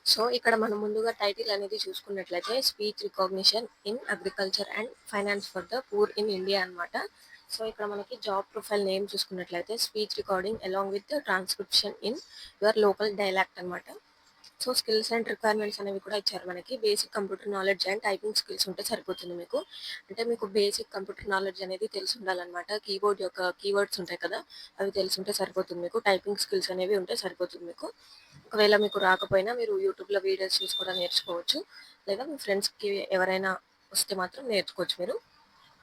So, ఇక్కడ మనం ముందుగా టైటిల్ అనేది చూసుకున్నట్లయితే speech recognition in agriculture and finance for the poor in India అనమాట. సో, ఇక్కడ మనకి జాబ్ ప్రొఫైల్ నేమ్ చూసుకున్నట్లయితే speech recording along with transcription in your local dialect అనమాట. సో, స్కిల్స్ అండ్ రిక్వైర్మెంట్స్ అనేవి కూడా ఇచ్చారు మనకి. Basic computer knowledge and typing skills ఉంటే సరిపోతుంది మీకు. అంటే మీకు బేసిక్ కంప్యూటర్ నాలెడ్జ్ అనేది తెలిసి ఉండాలనమాట. కీబోర్డ్ యొక్క కీవర్డ్స్ ఉంటాయి కదా! అవి తెలిసుంటే సరిపోతుంది మీకు. టైపింగ్ స్కిల్స్ అనేవి ఉంటే సరిపోతుంది మీకు. ఒకవేళ మీకు రాకపోయినా మీరు యూట్యూబ్‌లో వీడియోస్ చూసి కూడా నేర్చుకోవచ్చు. లేదా మీ ఫ్రెండ్స్‌కి ఎవరైనా వస్తే మాత్రం నేర్చుకోవచ్చు మీరు.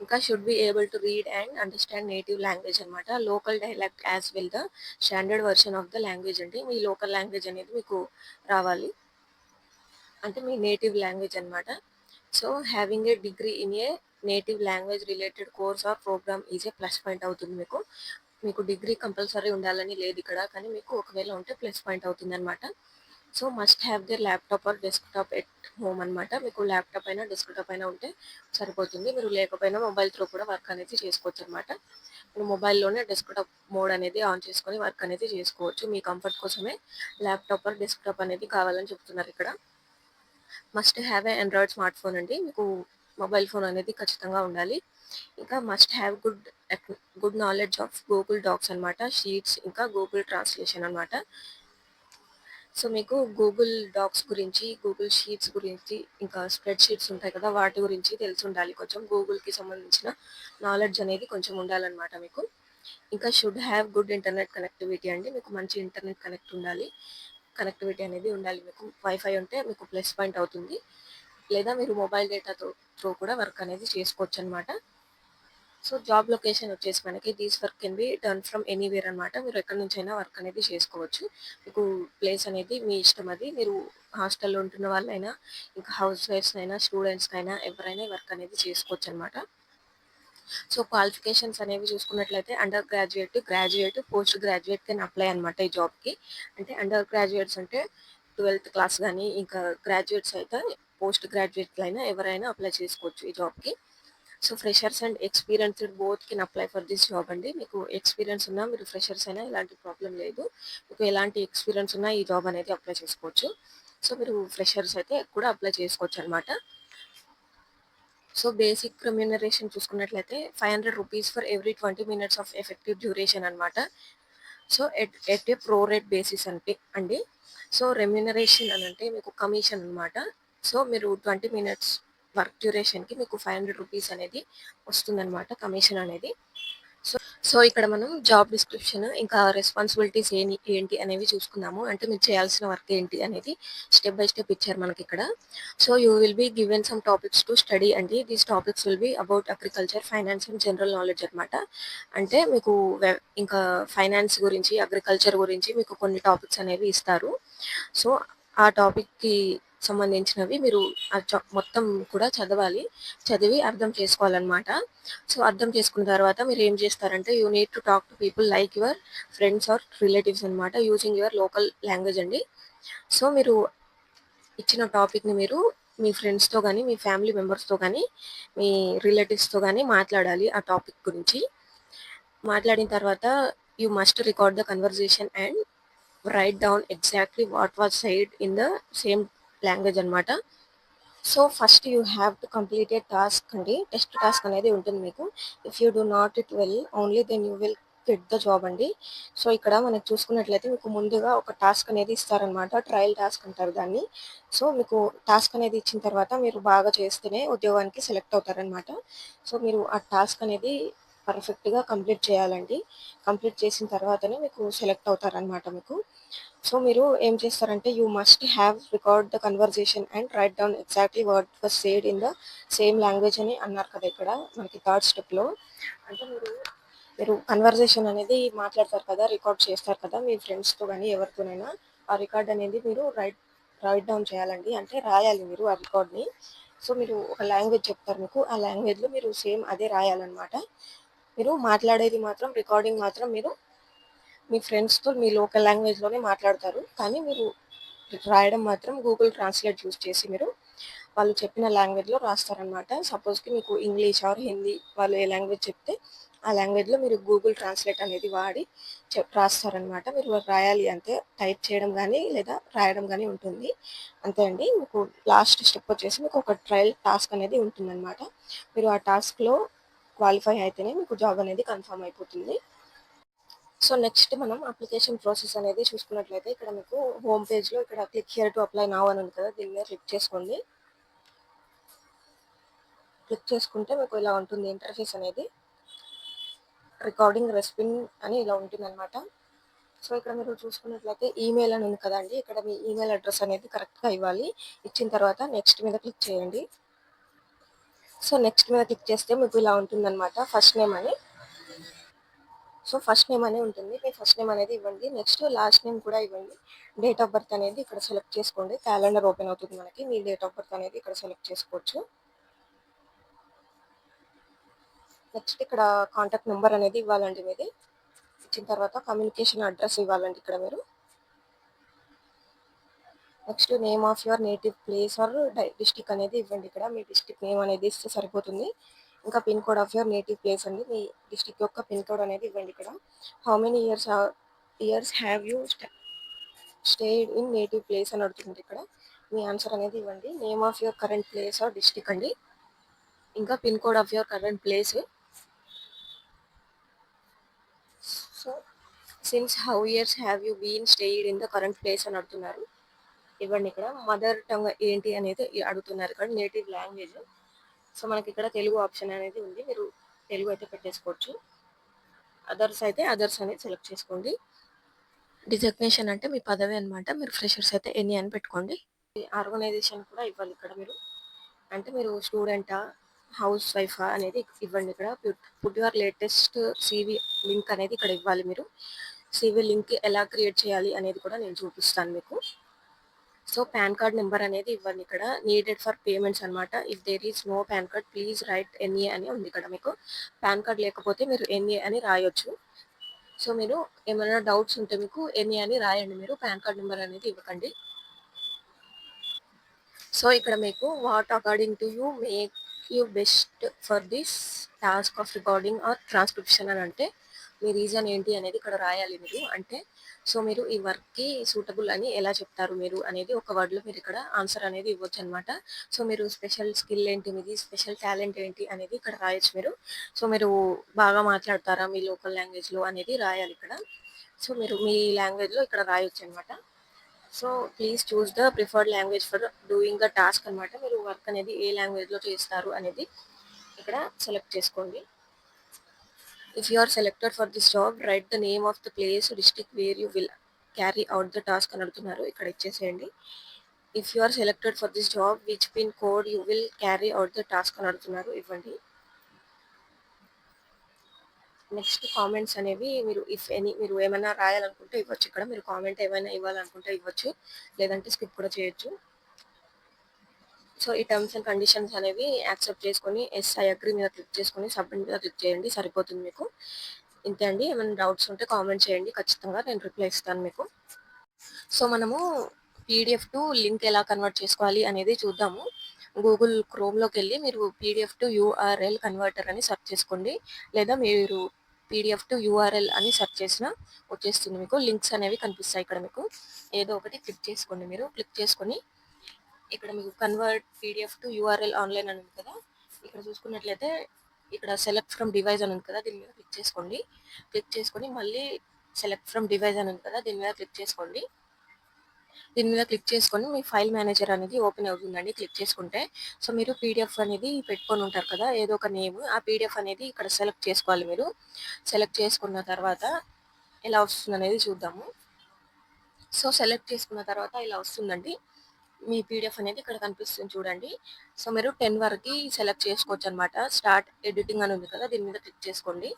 ఇంకా should be able to read and understand native language అనమాట. Local dialect as well the standard version of the language అండి. మీ లోకల్ లాంగ్వేజ్ అనేది మీకు రావాలి. అంటే మీ నేటివ్ లాంగ్వేజ్ అనమాట. So, having a degree in a native language related course or program is a plus point అవుతుంది మీకు. మీకు డిగ్రీ కంపల్సరీ ఉండాలని లేదు ఇక్కడ. కానీ మీకు ఒకవేళ ఉంటే ప్లస్ పాయింట్ అవుతుందనమాట. So, must have their laptop or desktop at home అనమాట. మీకు ల్యాప్‌టాప్ అయినా, డెస్క్‌టాప్ అయినా ఉంటే సరిపోతుంది. మీరు లేకపోయినా మొబైల్ త్రూ కూడా వర్క్ అనేది చేసుకోవచ్చనమాట. మీరు మొబైల్‌లోనే డెస్క్‌టాప్ మోడ్ అనేది ఆన్ చేసుకొని వర్క్ అనేది చేసుకోవచ్చు. మీ కంఫర్ట్ కోసమే ల్యాప్‌టాప్ ఆర్ డెస్క్‌టాప్ అనేది కావాలని చెప్తున్నారు ఇక్కడ. Must have a Android smart phone అండి. మీకు మొబైల్ ఫోన్ అనేది ఖచ్చితంగా ఉండాలి. ఇంకా must have good knowledge of Google Docs అనమాట. షీట్స్ ఇంకా గూగుల్ ట్రాన్స్‌లేషన్ అనమాట. సో, మీకు గూగుల్ డాక్స్ గురించి, గూగుల్ షీట్స్ గురించి, ఇంకా స్ప్రెడ్ షీట్స్ ఉంటాయి కదా! వాటి గురించి తెలిసుండాలి కొంచెం. గూగుల్‌కి సంబంధించిన నాలెడ్జ్ అనేది కొంచెం ఉండాలనమాట మీకు. ఇంకా should have good internet connectivity అండి. మీకు మంచి ఇంటర్నెట్ కనెక్టివిటీ అనేది ఉండాలి మీకు. వైఫై ఉంటే మీకు ప్లస్ పాయింట్ అవుతుంది. లేదా మీరు మొబైల్ డేటాతో త్రూ కూడా వర్క్ అనేది చేసుకోవచ్చనమాట. సో, జాబ్ లొకేషన్ వచ్చేసి మనకి these work can be done from anywhere అనమాట. మీరు ఎక్కడి నుంచైనా వర్క్ అనేది చేసుకోవచ్చు. మీకు ప్లేస్ అనేది మీ ఇష్టం అది. మీరు హాస్టల్‌లో ఉంటున్న వాళ్ళైనా, ఇంకా హౌస్ వైఫ్స్ అయినా, స్టూడెంట్స్‌కైనా ఎవరైనా ఈ వర్క్ అనేది చేసుకోవచ్చనమాట. సో, క్వాలిఫికేషన్స్ అనేవి చూసుకున్నట్లయితే under graduate, graduate, post graduate can apply అనమాట ఈ జాబ్‌కి. అంటే అండర్ గ్రాడ్యుయేట్స్ అంటే 12థ్ క్లాస్ గాని, ఇంకా గ్రాడ్యుయేట్స్ అయితే పోస్ట్ గ్రాడ్యుయేట్‌లైనా ఎవరైనా అప్లై చేసుకోవచ్చు ఈ జాబ్‌కి. So, freshers and experienced both can apply for this job అండి. మీకు ఎక్స్‌పీరియన్స్ ఉన్నా, మీరు ఫ్రెషర్స్ అయినా ఎలాంటి ప్రాబ్లమ్ లేదు. మీకు ఎలాంటి ఎక్స్‌పీరియన్స్ ఉన్నా ఈ జాబ్ అనేది అప్లై చేసుకోవచ్చు. సో, మీరు ఫ్రెషర్స్ అయితే కూడా అప్లై చేసుకోవచ్చనమాట. సో, బేసిక్ రెమ్యూనరేషన్ చూసుకున్నట్లయితే రూ. 500 for every 20 minutes of effective duration అనమాట. So, at a pro rate basis అంటే అండి. సో, రెమ్యూనరేషన్ అనంటే మీకు కమిషన్ అనమాట. సో, మీరు 20 మినిట్స్ వర్క్ డ్యూరేషన్‌కి మీకు రూ. 500 అనేది వస్తుందనమాట కమిషన్ అనేది. సో, ఇక్కడ మనం జాబ్ డిస్క్రిప్షన్ ఇంకా రెస్పాన్సిబిలిటీస్ ఏంటి అనేవి చూసుకుందాము. అంటే మీరు చేయాల్సిన వర్క్ ఏంటి అనేది స్టెప్ బై స్టెప్ ఇచ్చారు మనకిక్కడ. So, you will be given some topics to study అండి. These topics will be about agriculture, finance and general knowledge అనమాట. అంటే మీకు ఇంకా ఫైనాన్స్ గురించి, అగ్రికల్చర్ గురించి మీకు కొన్ని టాపిక్స్ అనేవి ఇస్తారు. సో, ఆ టాపిక్‌కి సంబంధించినవి మీరు మొత్తం కూడా చదవాలి. చదివి అర్థం చేసుకోవాలనమాట. సో, అర్థం చేసుకున్న తర్వాత మీరేం చేస్తారంటే you need to talk to people like your friends or relatives అనమాట. యూజింగ్ యువర్ లోకల్ లాంగ్వేజ్ అండి. సో, మీరు ఇచ్చిన టాపిక్‌ని మీరు మీ ఫ్రెండ్స్‌తో గాని, మీ ఫ్యామిలీ మెంబర్స్‌తో గాని, మీ రిలేటివ్స్‌తో గాని మాట్లాడాలి ఆ టాపిక్ గురించి. మాట్లాడిన తర్వాత you must record the conversation and write down exactly what was said in the same language అనమాట. So, first you have to complete a task అండి. టెస్ట్ టాస్క్ అనేది ఉంటుంది మీకు. If you do not it well only then you will get the job అండి. So, ఇక్కడ మనకు చూసుకున్నట్లయితే మీకు ముందుగా ఒక టాస్క్ అనేది ఇస్తారనమాట. ట్రయల్ టాస్క్ అంటారు దాన్ని. సో, మీకు టాస్క్ అనేది ఇచ్చిన తర్వాత మీరు బాగా చేస్తేనే ఉద్యోగానికి సెలెక్ట్ అవుతారనమాట. సో, మీరు ఆ టాస్క్ అనేది పర్ఫెక్ట్‌గా కంప్లీట్ చేయాలండి. కంప్లీట్ చేసిన తర్వాతనే మీకు సెలెక్ట్ అవుతారనమాట మీకు. సో, మీరు ఏం చేస్తారంటే you must have record the conversation and write down exactly what was said in the same language అని అన్నారు కదా! ఇక్కడ మనకి థర్డ్ స్టెప్‌లో. అంటే మీరు కన్వర్జేషన్ అనేది మాట్లాడతారు కదా! రికార్డ్ చేస్తారు కదా! మీ ఫ్రెండ్స్‌తో గాని ఎవరితోనైనా. ఆ రికార్డ్ అనేది మీరు రైట్ డౌన్ చేయాలండి. అంటే రాయాలి మీరు ఆ రికార్డ్‌ని. సో, మీరు ఒక లాంగ్వేజ్ చెప్తారు మీకు. ఆ లాంగ్వేజ్‌లో మీరు సేమ్ అదే రాయాలనమాట. మీరు మాట్లాడేది మాత్రం రికార్డింగ్ మాత్రం మీరు మీ ఫ్రెండ్స్‌తో మీ లోకల్ లాంగ్వేజ్‌లోనే మాట్లాడతారు. కానీ మీరు రాయడం మాత్రం గూగుల్ ట్రాన్స్‌లేట్ యూజ్ చేసి మీరు వాళ్ళు చెప్పిన లాంగ్వేజ్‌లో రాస్తారనమాట. సపోజ్‌కి మీకు ఇంగ్లీష్ ఆర్ హిందీ వాళ్ళు ఏ లాంగ్వేజ్ చెప్తే ఆ లాంగ్వేజ్లో మీరు గూగుల్ ట్రాన్స్లేట్ అనేది వాడి రాస్తారనమాట. మీరు రాయాలి అంతే, టైప్ చేయడం కానీ లేదా రాయడం కానీ ఉంటుంది అంతే అండి. మీకు లాస్ట్ స్టెప్ వచ్చేసి మీకు ఒక ట్రయల్ టాస్క్ అనేది ఉంటుందన్నమాట. మీరు ఆ టాస్క్లో క్వాలిఫై అయితేనే మీకు జాబ్ అనేది కన్ఫర్మ్ అయిపోతుంది. సో నెక్స్ట్ మనం అప్లికేషన్ ప్రాసెస్ అనేది చూసుకున్నట్లయితే ఇక్కడ మీకు హోమ్ పేజ్లో ఇక్కడ click here to apply now అని ఉంది కదా, దీని మీద క్లిక్ చేసుకోండి. క్లిక్ చేసుకుంటే మీకు ఇలా ఉంటుంది ఇంటర్ఫేస్ అనేది. రికార్డింగ్ రెస్పిన్ అని ఇలా ఉంటుంది అనమాట. సో ఇక్కడ మీరు చూసుకున్నట్లయితే ఈమెయిల్ అని ఉంది కదండి, ఇక్కడ మీ ఈమెయిల్ అడ్రస్ అనేది కరెక్ట్గా ఇవ్వాలి. ఇచ్చిన తర్వాత నెక్స్ట్ మీద క్లిక్ చేయండి. సో నెక్స్ట్ మీద క్లిక్ చేస్తే మీకు ఇలా ఉంటుందన్నమాట, ఫస్ట్ నేమ్ అని. సో ఫస్ట్ నేమ్ అనేది ఉంటుంది, మీ ఫస్ట్ నేమ్ అనేది ఇవ్వండి. నెక్స్ట్ లాస్ట్ నేమ్ కూడా ఇవ్వండి. డేట్ ఆఫ్ బర్త్ అనేది ఇక్కడ సెలెక్ట్ చేసుకోండి. క్యాలెండర్ ఓపెన్ అవుతుంది మనకి. మీ డేట్ ఆఫ్ బర్త్ అనేది ఇక్కడ సెలెక్ట్ చేసుకోవచ్చు. నెక్స్ట్ ఇక్కడ కాంటాక్ట్ నెంబర్ అనేది ఇవ్వాలండి మీది. ఇచ్చిన తర్వాత కమ్యూనికేషన్ అడ్రస్ ఇవ్వాలండి ఇక్కడ మీరు. Next name of your native place or district అనేది ఇవ్వండి. ఇక్కడ మీ డిస్టిక్ నేమ్ అనేది ఇస్తే సరిపోతుంది. ఇంకా pin code of your native place అండి, మీ డిస్టిక్ యొక్క పిన్ కోడ్ అనేది ఇవ్వండి ఇక్కడ. How many years have you stayed in native place అని అడుగుతుంది ఇక్కడ. మీ ఆన్సర్ అనేది ఇవ్వండి. Name of your current place or district అండి, ఇంకా pin code of your current place. So since how years have you been stayed in the current place అని అడుగుతున్నారు, ఇవ్వండి ఇక్కడ. మదర్ టంగ్ ఏంటి అనేది అడుగుతున్నారు ఇక్కడ, నేటివ్ లాంగ్వేజ్. సో మనకి ఇక్కడ తెలుగు ఆప్షన్ అనేది ఉంది, మీరు తెలుగు అయితే పెట్టేసుకోవచ్చు. అదర్స్ అయితే అదర్స్ అనేది సెలెక్ట్ చేసుకోండి. డిజగ్నేషన్ అంటే మీ పదవి అనమాట, మీరు ఫ్రెషర్స్ అయితే ఎన్ని అని పెట్టుకోండి. ఆర్గనైజేషన్ కూడా ఇవ్వాలి ఇక్కడ మీరు, అంటే మీరు స్టూడెంటా హౌస్ వైఫా అనేది ఇవ్వండి ఇక్కడ. Put your latest CV link అనేది ఇక్కడ ఇవ్వాలి మీరు. సివి లింక్ ఎలా క్రియేట్ చేయాలి అనేది కూడా నేను చూపిస్తాను మీకు. సో పాన్ కార్డ్ నెంబర్ అనేది ఇవ్వండి ఇక్కడ. నీడెడ్ ఫర్ పేమెంట్స్ అనమాట. If there is no PAN card please write N A అని ఉంది ఇక్కడ. మీకు పాన్ కార్డ్ లేకపోతే మీరు ఎన్ఏ అని రాయొచ్చు. సో మీరు ఏమైనా డౌట్స్ ఉంటే మీకు ఎన్ఏ అని రాయండి, మీరు పాన్ కార్డ్ నెంబర్ అనేది ఇవ్వకండి. సో ఇక్కడ మీకు what according to you make you best for this task of recording or transcription అని అంటే మీ రీజన్ ఏంటి అనేది ఇక్కడ రాయాలి మీరు. అంటే సో మీరు ఈ వర్క్కి సూటబుల్ అని ఎలా చెప్తారు మీరు అనేది ఒక వర్డ్లో మీరు ఇక్కడ ఆన్సర్ అనేది ఇవ్వచ్చు అనమాట. సో మీరు స్పెషల్ స్కిల్ ఏంటి, మీది స్పెషల్ టాలెంట్ ఏంటి అనేది ఇక్కడ రాయొచ్చు మీరు. సో మీరు బాగా మాట్లాడతారా మీ లోకల్ లాంగ్వేజ్లో అనేది రాయాలి ఇక్కడ. సో మీరు మీ లాంగ్వేజ్లో ఇక్కడ రాయొచ్చు అనమాట. So please choose the preferred language for doing the task అనమాట. మీరు వర్క్ అనేది ఏ లాంగ్వేజ్లో చేస్తారు అనేది ఇక్కడ సెలెక్ట్ చేసుకోండి. If you are selected for this job write the name of the place district where you will carry out the task అని అడుగుతున్నారు, ఇక్కడ ఇచ్చేసేయండి. If you are selected for this job which pin code you will carry out the task అని అడుగుతున్నారు, ఇవ్వండి. Next comments అనేవి మీరు if any మీరు ఏమైనా రాయాలనుకుంటే ఇవ్వచ్చు ఇక్కడ. మీరు కామెంట్ ఏమైనా ఇవ్వాలనుకుంటే ఇవ్వచ్చు, లేదంటే స్కిప్ కూడా చేయొచ్చు. సో ఈ టర్మ్స్ అండ్ కండిషన్స్ అనేవి యాక్సెప్ట్ చేసుకొని ఎస్ ఐ అగ్రీ మీద క్లిక్ చేసుకొని సబ్మిట్ మీద క్లిక్ చేయండి, సరిపోతుంది మీకు. ఇంతే అండి. ఏమైనా డౌట్స్ ఉంటే కామెంట్ చేయండి, ఖచ్చితంగా నేను రిప్లై ఇస్తాను మీకు. సో మనము పీడిఎఫ్ టు లింక్ ఎలా కన్వర్ట్ చేసుకోవాలి అనేది చూద్దాము. గూగుల్ క్రోమ్లోకి వెళ్ళి మీరు పీడిఎఫ్ టు యూఆర్ఎల్ కన్వర్టర్ అని సెర్చ్ చేసుకోండి, లేదా మీరు పీడిఎఫ్ టు యూఆర్ఎల్ అని సెర్చ్ చేసినా వచ్చేస్తుంది మీకు. లింక్స్ అనేవి కనిపిస్తాయి ఇక్కడ మీకు. ఏదో ఒకటి క్లిక్ చేసుకోండి మీరు. క్లిక్ చేసుకొని ఇక్కడ మీకు convert PDF to URL online అని ఉంది కదా, ఇక్కడ చూసుకున్నట్లయితే ఇక్కడ సెలెక్ట్ ఫ్రమ్ డివైస్ అని ఉంది కదా, దీని మీద క్లిక్ చేసుకోండి. క్లిక్ చేసుకొని మళ్ళీ సెలెక్ట్ ఫ్రమ్ డివైస్ అని ఉంది కదా, దీని మీద క్లిక్ చేసుకోండి. దీని మీద క్లిక్ చేసుకొని మీ ఫైల్ మేనేజర్ అనేది ఓపెన్ అవుతుందండి క్లిక్ చేసుకుంటే. సో మీరు పీడిఎఫ్ అనేది పెట్టుకొని ఉంటారు కదా, ఏదో ఒక నేమ్, ఆ పీడిఎఫ్ అనేది ఇక్కడ సెలెక్ట్ చేసుకోవాలి మీరు. సెలెక్ట్ చేసుకున్న తర్వాత ఎలా వస్తుంది అనేది చూద్దాము. సో సెలెక్ట్ చేసుకున్న తర్వాత ఇలా వస్తుందండి. మీ పీడిఎఫ్ అనేది ఇక్కడ కనిపిస్తుంది చూడండి. సో మీరు 10 వరకు సెలెక్ట్ చేసుకోవచ్చు అనమాట. స్టార్ట్ ఎడిటింగ్ అని ఉంది కదా, దీని మీద క్లిక్ చేసుకోండి.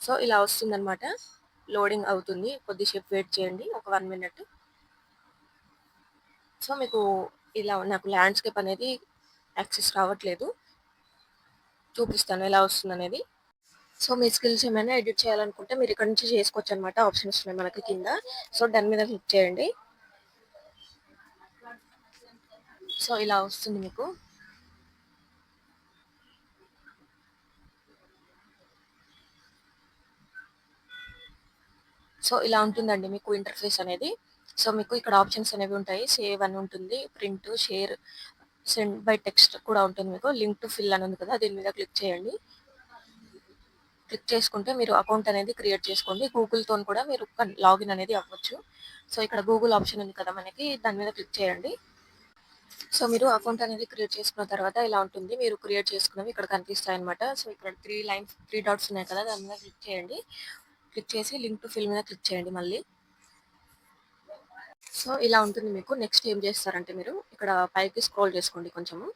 సో ఇలా వస్తుందన్నమాట. లోడింగ్ అవుతుంది, కొద్దిసేపు వెయిట్ చేయండి, ఒక 1 మినిట్. సో మీకు ఇలా నాకు ల్యాండ్స్కేప్ అనేది యాక్సెస్ రావట్లేదు, చూపిస్తాను ఎలా వస్తుంది అనేది. సో మీ స్కిల్స్ ఏమైనా ఎడిట్ చేయాలనుకుంటే మీరు ఇక్కడ నుంచి చేసుకోవచ్చు అనమాట. ఆప్షన్స్ ఉన్నాయి మనకి కింద. సో దాని మీద క్లిక్ చేయండి. సో ఇలా వస్తుంది మీకు. సో, ఇలా ఉంటుందండి మీకు ఇంటర్ఫేస్ అనేది. సో, మీకు ఇక్కడ ఆప్షన్స్ అనేవి ఉంటాయి. సేవ్ అని ఉంటుంది. Print, share, send by text కూడా ఉంటుంది మీకు. లింక్ టు ఫిల్ అని ఉంది కదా! దీని మీద క్లిక్ చేయండి. క్లిక్ చేసుకుంటే మీరు అకౌంట్ అనేది క్రియేట్ చేసుకోండి. గూగుల్‌తోని కూడా మీరు లాగిన్ అనేది అవ్వచ్చు. సో, ఇక్కడ గూగుల్ ఆప్షన్ ఉంది కదా మనకి, దాని మీద క్లిక్ చేయండి. సో, మీరు అకౌంట్ అనేది క్రియేట్ చేసుకున్న తర్వాత ఇలా ఉంటుంది. మీరు క్రియేట్ చేసుకున్నవి ఇక్కడ కనిపిస్తాయన్నమాట. సో, ఇక్కడ 3 డాట్స్ ఉన్నాయి కదా! దాని మీద క్లిక్ చేయండి. క్లిక్ చేసి లింక్ టు ఫిల్ మీద క్లిక్ చేయండి మళ్ళీ. సో, ఇలా ఉంటుంది మీకు. నెక్స్ట్ ఏం చేస్తారంటే మీరు ఇక్కడ పైకి స్క్రోల్ చేసుకోండి కొంచెము.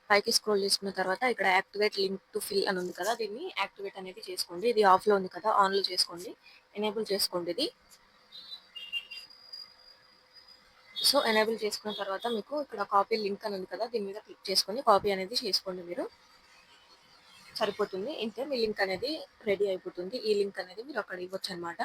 పైకి స్క్రోల్ చేసుకున్న తర్వాత ఇక్కడ యాక్టివేట్ లింక్ టు ఫిల్ అని ఉంది కదా! దీన్ని యాక్టివేట్ అనేది చేసుకోండి. ఇది ఆఫ్‌లో ఉంది కదా! ఆన్‌లో చేసుకోండి. ఎనేబుల్ చేసుకోండి ఇది. సో, ఎనేబుల్ చేసుకున్న తర్వాత మీకు ఇక్కడ కాపీ లింక్ అని ఉంది కదా! దీని మీద క్లిక్ చేసుకొని కాపీ అనేది చేసుకోండి మీరు. సరిపోతుంది. ఇంతే మీ లింక్ అనేది రెడీ అయిపోతుంది. ఈ లింక్ అనేది మీరు అక్కడ ఇవ్వొచ్చనమాట.